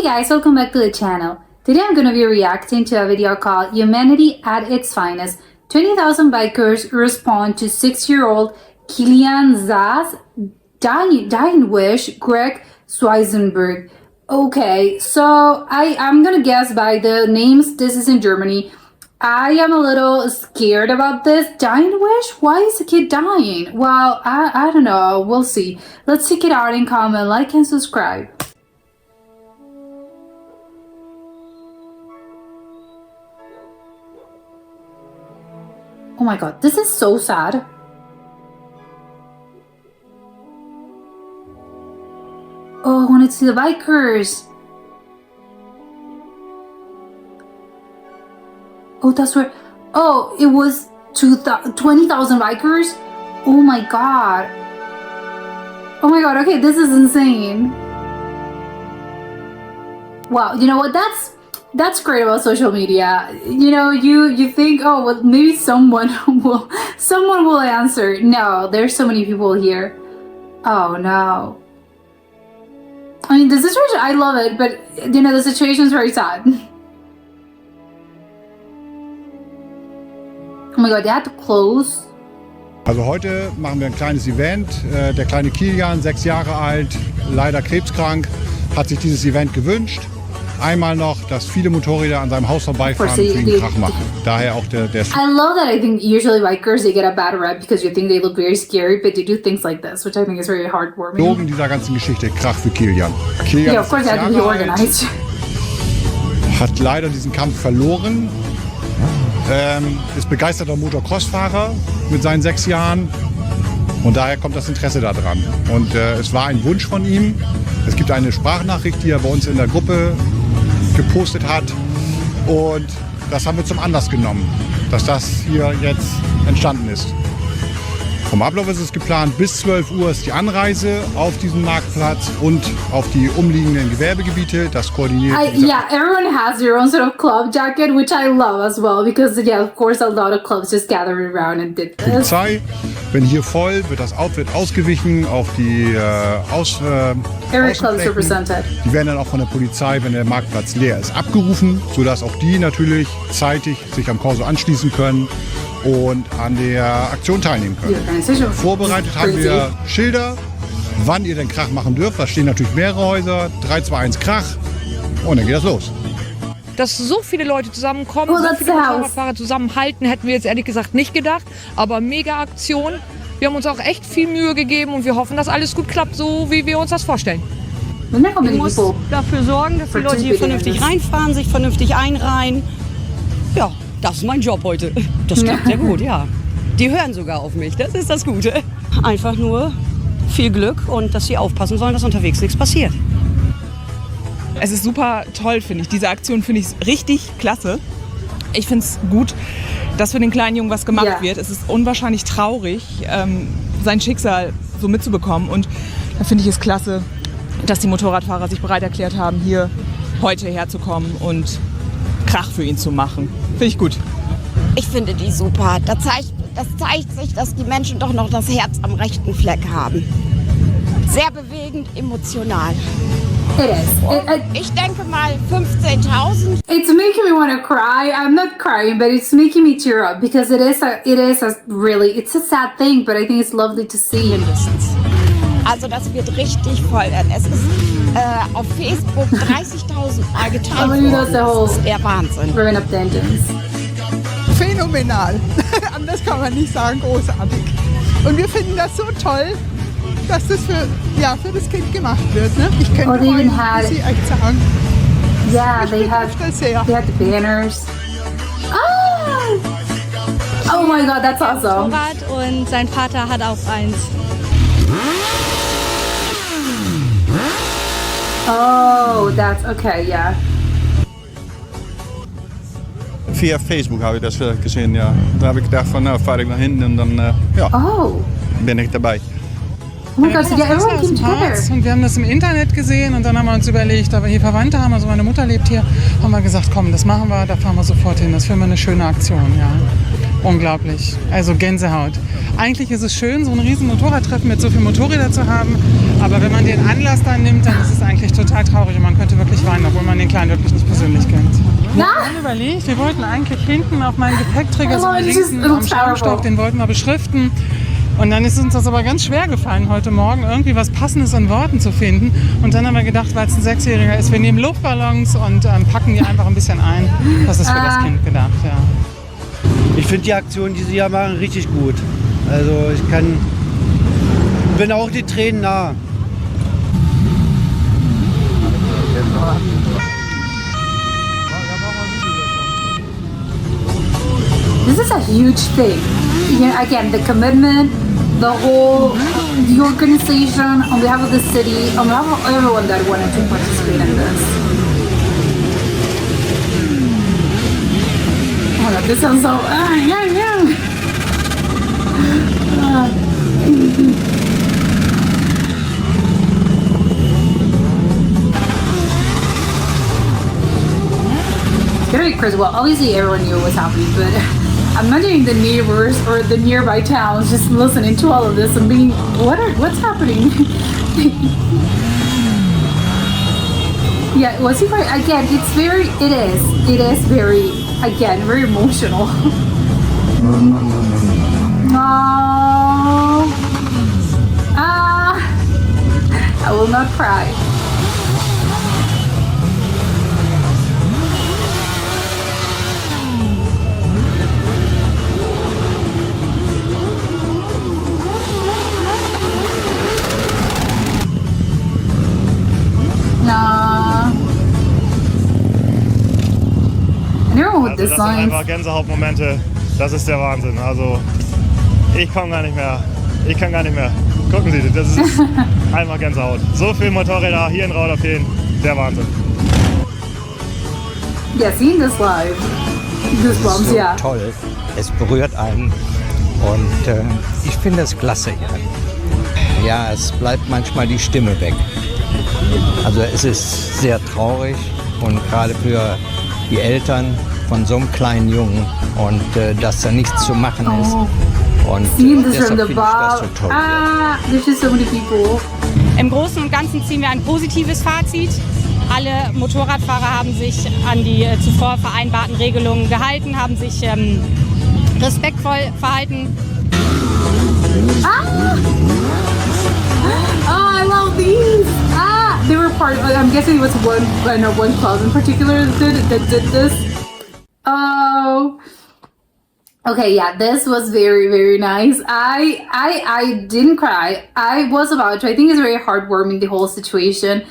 guys, welcome back to the channel. Today I'm going to be reacting to a video called Humanity at its Finest. 20,000 bikers respond to 6-year-old Kilian Sass dying wish Greg Zwaigenberg. Okay, so I'm gonna guess by the names this is in Germany. I am a little scared about this. Dying wish? Why is the kid dying? Well, I don't know. We'll see. Let's check it out and comment, like, and subscribe. Oh my god, this is so sad. Oh, I wanted to see the bikers. Oh, that's where... Oh, it was 20,000 bikers? Oh my god. Oh my god, okay, this is insane. Wow, you know what? That's great about social media. You know, you think, oh, well, maybe someone will answer. No, there's so many people here. Oh no. I mean, the situation, I love it, but you know, the situation is very sad. Oh my god, they had to close. Also heute machen wir ein kleines Event. Der kleine Kilian, 6 Jahre alt, leider krebskrank, hat sich dieses Event gewünscht. Einmal noch, dass viele Motorräder an seinem Haus vorbeifahren und für ihn Krach machen. Daher auch der I love that. I think usually bikers, they get a bad rep because you think they look very scary, but they do things like this, which I think is very heartwarming. Logen dieser ganzen Geschichte, Krach für Kilian. Yeah, of course they have to be organized. Hat leider diesen Kampf verloren. Ist begeisterter Motocross-Fahrer mit seinen 6 Jahren. Und daher kommt das Interesse daran. Und es war ein Wunsch von ihm. Es gibt eine Sprachnachricht, die er bei uns in der Gruppe gepostet hat. Und das haben wir zum Anlass genommen, dass das hier jetzt entstanden ist. Vom Ablauf ist es geplant, bis 12 Uhr ist die Anreise auf diesen Marktplatz und auf die umliegenden Gewerbegebiete. Das koordiniert. Yeah, everyone has their own sort of club jacket, which I love as well, because yeah, of course a lot of clubs just gathered around and did this. Polizei, wenn hier voll, wird das Outfit ausgewichen auf die Every club is represented. Die werden dann auch von der Polizei, wenn der Marktplatz leer ist, abgerufen, sodass auch die natürlich zeitig sich am Corso anschließen können und an der Aktion teilnehmen können. Vorbereitet haben wir Schilder, wann ihr den Krach machen dürft. Da stehen natürlich mehrere Häuser. 3, 2, 1 Krach. Und dann geht das los. Dass so viele Leute zusammenkommen, so viele Motorradfahrer zusammenhalten, hätten wir jetzt ehrlich gesagt nicht gedacht. Aber mega Aktion. Wir haben uns auch echt viel Mühe gegeben und wir hoffen, dass alles gut klappt, so wie wir uns das vorstellen. Man muss dafür sorgen, dass die Leute hier vernünftig reinfahren, sich vernünftig einreihen. Ja, das ist mein Job heute. Das klappt sehr gut, ja. Die hören sogar auf mich, das ist das Gute. Einfach nur viel Glück und dass sie aufpassen sollen, dass unterwegs nichts passiert. Es ist super toll, finde ich. Diese Aktion finde ich richtig klasse. Ich finde es gut, dass für den kleinen Jungen was gemacht wird. Es ist unwahrscheinlich traurig, sein Schicksal so mitzubekommen. Und da finde ich es klasse, dass die Motorradfahrer sich bereit erklärt haben, hier heute herzukommen und Krach für ihn zu machen. Finde ich gut. Ich finde die super. Das zeigt sich, dass die Menschen doch noch das Herz am rechten Fleck haben. Sehr bewegend, emotional. It is. Ich denke mal 15.000. It's making me want to cry. I'm not crying, but it's making me tear up because it's a sad thing, but I think it's lovely to see. Mindestens. Also das wird richtig voll werden. Es ist auf Facebook 30.000 Mal geteilt worden. Das ist der Wahnsinn. Phänomenal. Anders kann man nicht sagen, großartig. Und wir finden das so toll, dass das für das Kind gemacht wird. Ne? Ich könnte muss ich echt sagen. Yeah, they had the banners. Oh my god, that's awesome. Und sein Vater hat auch eins. Oh, that's okay, yeah. Via Facebook habe ich das gesehen, ja. Da habe ich gedacht von, fahre ich nach hinten und dann, bin ich dabei. Oh my God, so yeah, everyone came together. Und wir haben das im Internet gesehen und dann haben wir uns überlegt, da wir hier Verwandte haben, also meine Mutter lebt hier, haben wir gesagt, komm, das machen wir, da fahren wir sofort hin. Das finden wir eine schöne Aktion, ja. Unglaublich. Also Gänsehaut. Eigentlich ist es schön, so ein riesen Motorradtreffen mit so vielen Motorrädern zu haben, aber wenn man den Anlass dann nimmt, dann ist es eigentlich total traurig und man könnte wirklich weinen, obwohl Kleinen wirklich nicht persönlich kennt. Na? Wir haben überlegt, wir wollten eigentlich hinten auf meinen Gepäckträger so Oh, einen this is linken am terrible. Schaumstoff, den wollten wir beschriften. Und dann ist uns das aber ganz schwer gefallen, heute Morgen irgendwie was Passendes an Worten zu finden. Und dann haben wir gedacht, weil es ein 6-Jähriger ist, wir nehmen Luftballons und packen die einfach ein bisschen ein. Das ist für das Kind gedacht, ja. Ich finde die Aktion, die sie hier machen, richtig gut. Also bin auch die Tränen nah. This is a huge thing. You know, again, the commitment, the organization, on behalf of the city, on behalf of everyone that wanted to participate in this. Oh my God, this sounds so. It's gonna be crazy. Well, obviously everyone knew what was happening, but I'm imagining the neighbors or the nearby towns just listening to all of this and being, what's happening? Yeah, was he right? Again, it is very, again, very emotional. I will not cry. Also das sind einfach Gänsehautmomente, das ist der Wahnsinn. Also ich kann gar nicht mehr. Gucken Sie, das ist einfach Gänsehaut. So viele Motorräder hier in Rauderfehn, der Wahnsinn. Yeah, seeing this live, goosebumps, so yeah. Toll, es berührt einen und ich finde es klasse hier. Ja, es bleibt manchmal die Stimme weg. Also es ist sehr traurig und gerade für die Eltern von so einem kleinen Jungen und dass da nichts zu machen ist. Und deshalb finde ich das so toll. There's just so many people. Im Großen und Ganzen ziehen wir ein positives Fazit. Alle Motorradfahrer haben sich an die zuvor vereinbarten Regelungen gehalten, haben sich respektvoll verhalten. Oh, I love these. They were part of, I'm guessing it was one club in particular that did this. Oh. Okay, yeah, this was very, very nice. I didn't cry. I was about to. I think it's very heartwarming, the whole situation.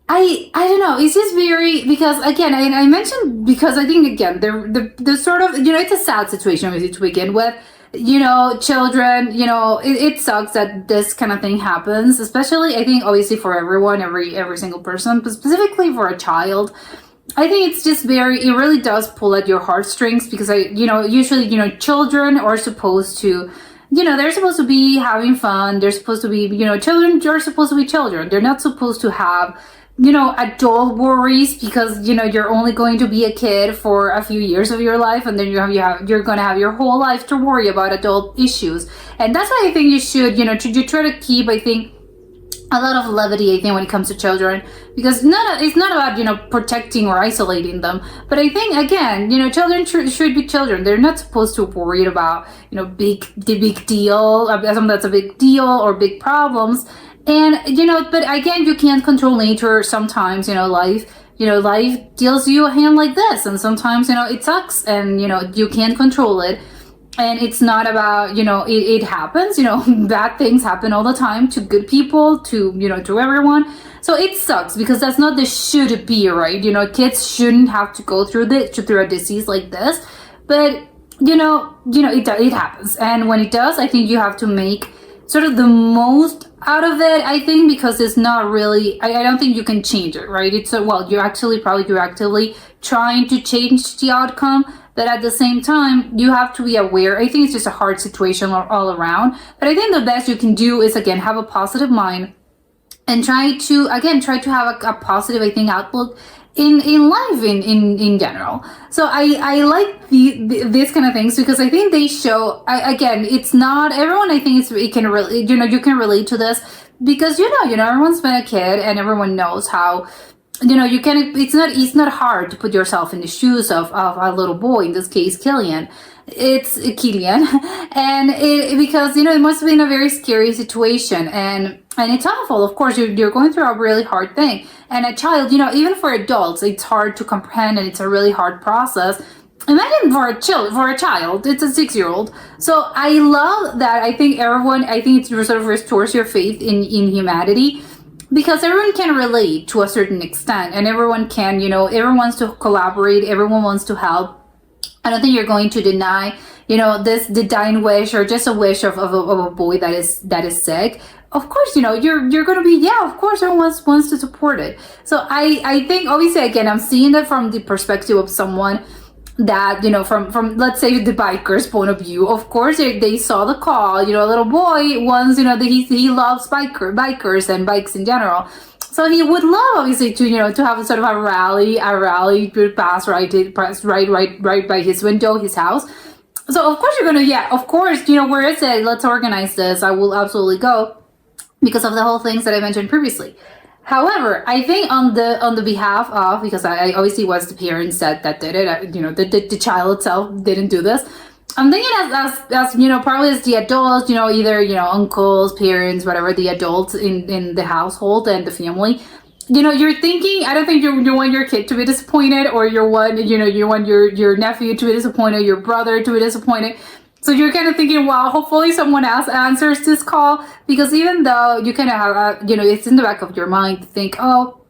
I don't know. It's just very, because again, I mentioned, because I think again, the sort of, you know, it's a sad situation obviously to begin with. You know, children, you know, it sucks that this kind of thing happens, especially I think obviously for everyone, every single person, but specifically for a child. I think it's just very, it really does pull at your heartstrings, because usually, you know, children are supposed to, you know, they're supposed to be having fun. They're supposed to be, you know, children are supposed to be children. They're not supposed to have, you know, adult worries, because, you know, you're only going to be a kid for a few years of your life, and then you're going to have your whole life to worry about adult issues. And that's why I think you should, you know, you try to keep, I think, a lot of levity, I think, when it comes to children, because it's not about, you know, protecting or isolating them. But I think, again, you know, children should be children. They're not supposed to worry about, you know, the big deal, something that's a big deal or big problems. And, you know, but again, you can't control nature sometimes, you know, life deals you a hand like this. And sometimes, you know, it sucks and, you know, you can't control it. And it's not about, you know, it happens, you know, bad things happen all the time to good people, to, you know, to everyone. So it sucks, because that's not the should be, right? You know, kids shouldn't have to go through a disease like this. But, you know, it happens. And when it does, I think you have to make sort of the most out of it, I think, because it's not really, I don't think you can change it, right? You're actively trying to change the outcome, but at the same time, you have to be aware. I think it's just a hard situation all around, but I think the best you can do is, again, have a positive mind and try to have a positive, I think, outlook in life in general. So I like these kind of things, because I think they show, again, it's not everyone, I think it can really, you know, you can relate to this, because you know everyone's been a kid and everyone knows how you can, it's not hard to put yourself in the shoes of a little boy, in this case, Kilian. It's Kilian. And because, it must have been a very scary situation. And it's awful. Of course, you're going through a really hard thing. And a child, even for adults, it's hard to comprehend and it's a really hard process. Imagine for a child, it's a 6-year-old. So I love that. I think it sort of restores your faith in humanity, because everyone can relate to a certain extent, and everyone can, everyone wants to collaborate, everyone wants to help. I don't think you're going to deny, the dying wish or just a wish of a boy that is sick. Of course, you're going to be, of course, everyone wants to support it. So I think, obviously, again, I'm seeing that from the perspective of someone that, from let's say the biker's point of view. Of course, they saw the call, a little boy wants, he loves bikers and bikes in general. So he would love, obviously, to have a sort of a rally pass right by his window, his house. So of course you're gonna, where is it? Let's organize this. I will absolutely go, because of the whole things that I mentioned previously. However, I think on the behalf of, because I obviously was the parents that did it, the child itself didn't do this. I'm thinking as probably as the adults, either, uncles, parents, whatever, the adults in the household and the family, you're thinking, I don't think you want your kid to be disappointed, or you want your nephew to be disappointed, your brother to be disappointed. So you're kind of thinking, well, hopefully someone else answers this call, because even though you kind of have, it's in the back of your mind to think, oh,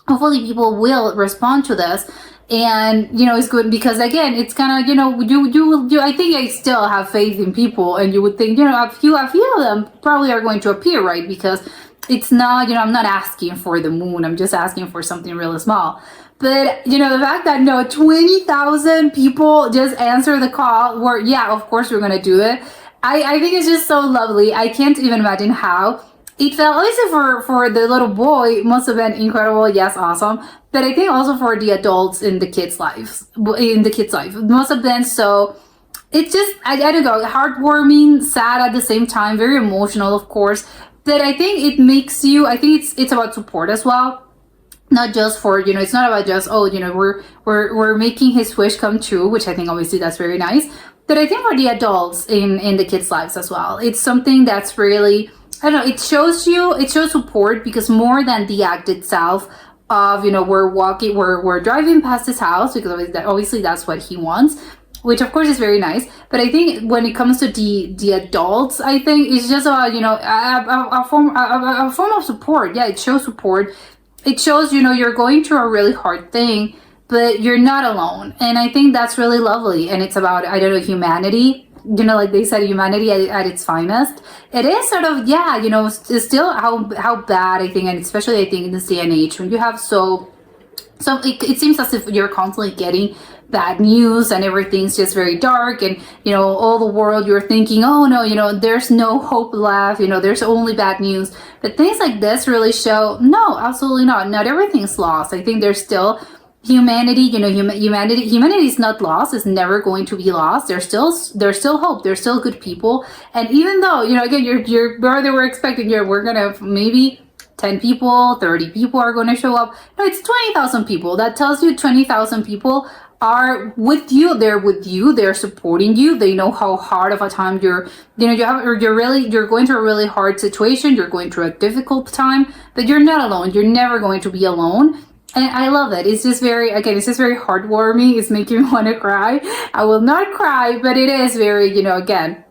hopefully people will respond to this. And, it's good, because again, it's kind of, you I think I still have faith in people, and you would think, a few of them probably are going to appear, right? Because it's not, I'm not asking for the moon. I'm just asking for something really small. But, the fact that 20,000 people just answer the call, where, of course we're going to do it. I think it's just so lovely. I can't even imagine how it felt. Obviously for the little boy, it must have been incredible. Yes, awesome. But I think also for the adults in the kid's life, it must have been so, it's just, I don't know, heartwarming, sad at the same time, very emotional, of course. But I think it makes you, I think it's about support as well. Not just for, it's not about just, we're making his wish come true, which I think obviously that's very nice. But I think for the adults in the kids' lives as well, it's something that's really, I don't know, it shows support, because more than the act itself of, we're driving past his house, because obviously that's what he wants, which of course is very nice. But I think when it comes to the adults, I think it's just about, a form of support. Yeah, it shows support. It shows, you're going through a really hard thing, but you're not alone. And I think that's really lovely. And it's about, I don't know, humanity, like they said, humanity at its finest. It is sort of, it's still how bad, I think, and especially I think in this day and age, when you have it seems as if you're constantly getting bad news and everything's just very dark, and all the world, you're thinking, oh no, there's no hope left, there's only bad news. But things like this really show, no, absolutely not everything's lost. I think there's still humanity, humanity is not lost. It's never going to be lost. There's still hope. There's still good people. And even though, again, your brother were expecting, we're gonna maybe 10 people, 30 people are going to show up. No, it's 20,000 people. That tells you 20,000 people are with you. They're with you. They're supporting you. They know how hard of a time you're going through a really hard situation. You're going through a difficult time, but you're not alone. You're never going to be alone. And I love it. It's just very heartwarming. It's making me want to cry. I will not cry, but it is very, again,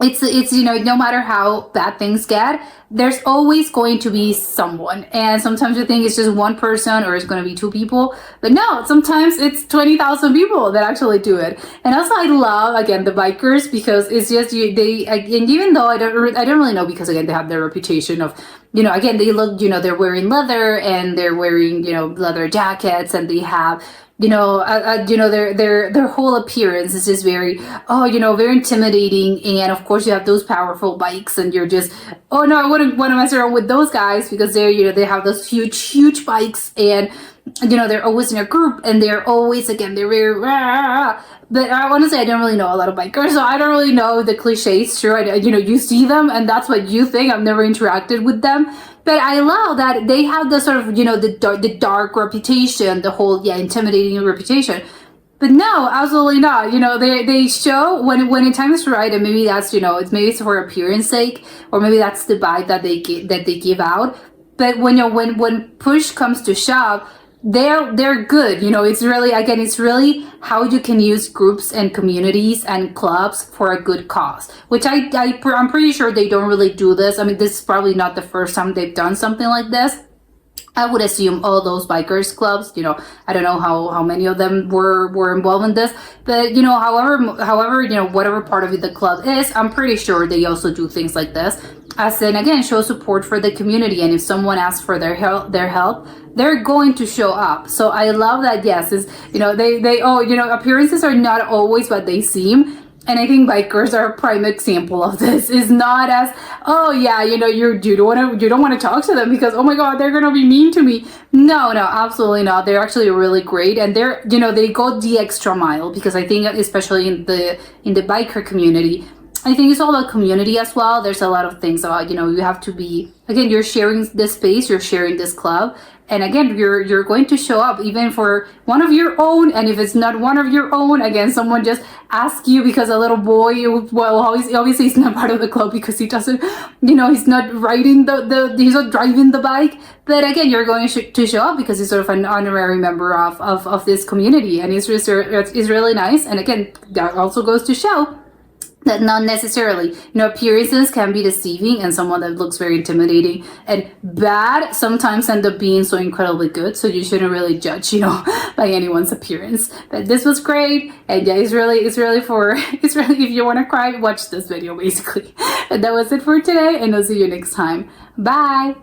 it's no matter how bad things get, there's always going to be someone. And sometimes you think it's just one person or it's going to be two people, but no, sometimes it's 20,000 people that actually do it. And also I love, again, the bikers, because it's just and even though I don't really know, because again, they have their reputation of, again, they look, they're wearing leather and they're wearing, leather jackets, and they have, their whole appearance is just very, very intimidating. And of course you have those powerful bikes, and you're just, oh no, I wouldn't want to mess around with those guys, because they're, they have those huge bikes, and they're always in a group, and they're always, again, they're very, but honestly, I don't really know a lot of bikers, so I don't really know the cliches. Sure, you see them, and that's what you think. I've never interacted with them. But I love that they have the sort of, the dark reputation, the whole, intimidating reputation. But no, absolutely not. They show when the time is right, and maybe that's, maybe it's for appearance sake, or maybe that's the vibe that they give out. But when push comes to shove, they're good. It's really how you can use groups and communities and clubs for a good cause, which I'm pretty sure they don't really do this. I mean, this is probably not the first time they've done something like this. I would assume all those bikers clubs, I don't know how many of them were involved in this, but however, whatever part of it the club is, I'm pretty sure they also do things like this, as in, again, show support for the community. And if someone asks for their help, they're going to show up. So I love that. Yes, appearances are not always what they seem. And I think bikers are a prime example of this. Is not as, you don't want to talk to them because, oh my God, they're going to be mean to me. No, absolutely not. They're actually really great. And they go the extra mile, because I think, especially in the biker community, I think it's all about community as well. There's a lot of things about, you have to be, again, you're sharing this space, you're sharing this club. And again, you're going to show up even for one of your own. And if it's not one of your own, again, someone just asks you because a little boy, obviously he's not part of the club because he doesn't, he's not riding he's not driving the bike. But again, you're going to show up because he's sort of an honorary member of this community. And it's really nice. And again, that also goes to show that not necessarily, appearances can be deceiving, and someone that looks very intimidating and bad sometimes end up being so incredibly good. So you shouldn't really judge, by anyone's appearance. But this was great, and yeah, it's really if you want to cry, watch this video basically. And that was it for today, and I'll see you next time. Bye.